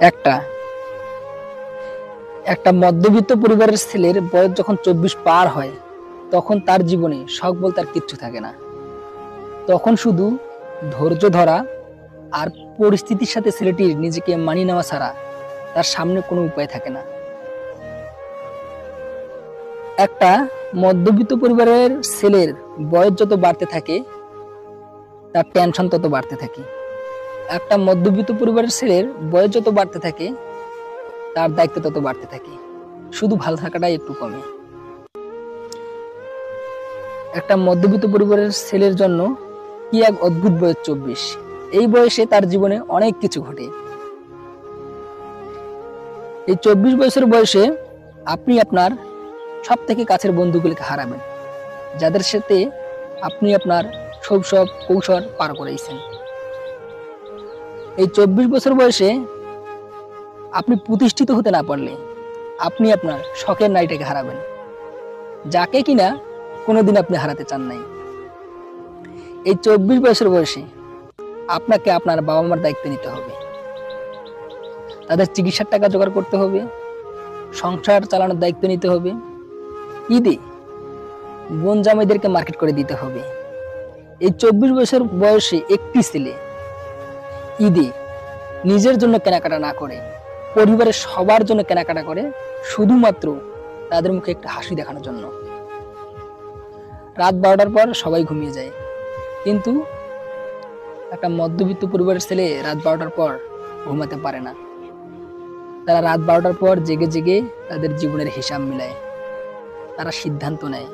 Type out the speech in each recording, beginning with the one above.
একটা একটা মধ্যবিত্ত পরিবারের ছেলের বয়স যখন 24 পার হয়, তখন তার জীবনে শখ বলতে আর কিচ্ছু থাকে না। তখন শুধু ধৈর্য ধরা আর পরিস্থিতির সাথে ছেলেটির নিজেকে মানিয়ে নেওয়া ছাড়া তার সামনে কোনো উপায় থাকে না। একটা মধ্যবিত্ত পরিবারের ছেলের বয়স যত বাড়তে থাকে, তার টেনশন তত বাড়তে থাকে। একটা মধ্যবিত্ত পরিবারের ছেলের বয়স যত বাড়তে থাকে, তার দায়িত্ব তত বাড়তে থাকে। শুধু ভালো থাকাটাই একটু কমে। একটা মধ্যবিত্ত পরিবারের ছেলের জন্য কি এক অদ্ভুত বয়স 24। এই বয়সে তার জীবনে অনেক কিছু ঘটে। এই 24 বছর বয়সে আপনি আপনার সব থেকে কাছের বন্ধুগুলিকে হারাবেন, যাদের সাথে আপনি আপনার সব কৌশল পার করেছেন। এই 24 বছর বয়সে আপনি প্রতিষ্ঠিত হতে না পারলে আপনি আপনার শখের নারীটাকে হারাবেন, যাকে কিনা কোনোদিন আপনি হারাতে চান নাই। এই 24 বছর বয়সে আপনাকে আপনার বাবা মার দায়িত্ব নিতে হবে, তাদের চিকিৎসার টাকা জোগাড় করতে হবে, সংসার চালানোর দায়িত্ব নিতে হবে, ঈদে বোন জামাইদেরকে মার্কেট করে দিতে হবে। এই 24 বছর বয়সে একটি ছেলে ঈদে নিজের জন্য কেনাকাটা না করে পরিবারের সবার জন্য কেনাকাটা করে, শুধুমাত্র তাদের মুখে একটা হাসি দেখানোর জন্য। রাত 12টার পর সবাই ঘুমিয়ে যায়, কিন্তু একটা মধ্যবিত্ত পরিবারের ছেলে রাত 12টার পর ঘুমাতে পারে না। তারা রাত 12টার পর জেগে জেগে তাদের জীবনের হিসাব মিলায়, তারা সিদ্ধান্ত নেয়।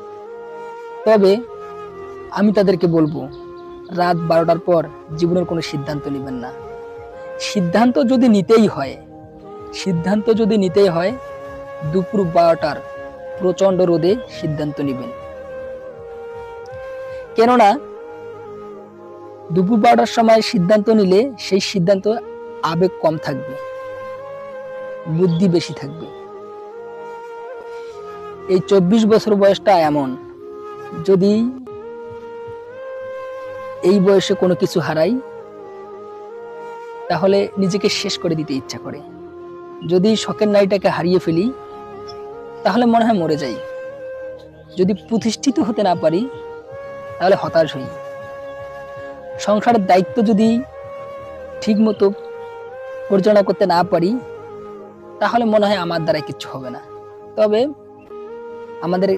তবে আমি তাদেরকে বলবো, রাত 12টার পর জীবনের কোনো সিদ্ধান্ত নেবেন না। সিদ্ধান্ত যদি নিতেই হয় দুপুর 12টার প্রচন্ড রোদে সিদ্ধান্ত নেবেন। কেননা দুপুর 12টার সময় সিদ্ধান্ত নিলে সেই সিদ্ধান্ত আবেগ কম থাকবে, বুদ্ধি বেশি থাকবে। এই 24 বছর বয়সটা এমন, যদি এই বয়সে কোনো কিছু হারাই তাহলে নিজেকে শেষ করে দিতে ইচ্ছা করে। যদি শখের নারীটাকে হারিয়ে ফেলি তাহলে মনে হয় মরে যাই। যদি প্রতিষ্ঠিত হতে না পারি তাহলে হতাশ হই। সংসারের দায়িত্ব যদি ঠিক মতো পরিচালনা করতে না পারি তাহলে মনে হয় আমার দ্বারা কিচ্ছু হবে না। তবে আমাদের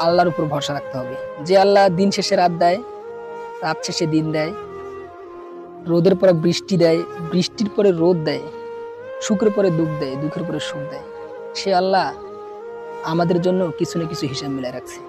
আল্লাহর উপর ভরসা রাখতে হবে, যে আল্লাহ দিন শেষে রাত দেয়, রাত শেষে দিন দেয়, রোদের পরে বৃষ্টি দেয়, বৃষ্টির পরে রোদ দেয়, সুখের পরে দুঃখ দেয়, দুঃখের পরে সুখ দেয়। সে আল্লাহ আমাদের জন্য কিছু না কিছু হিসাব মিলাই রাখছে।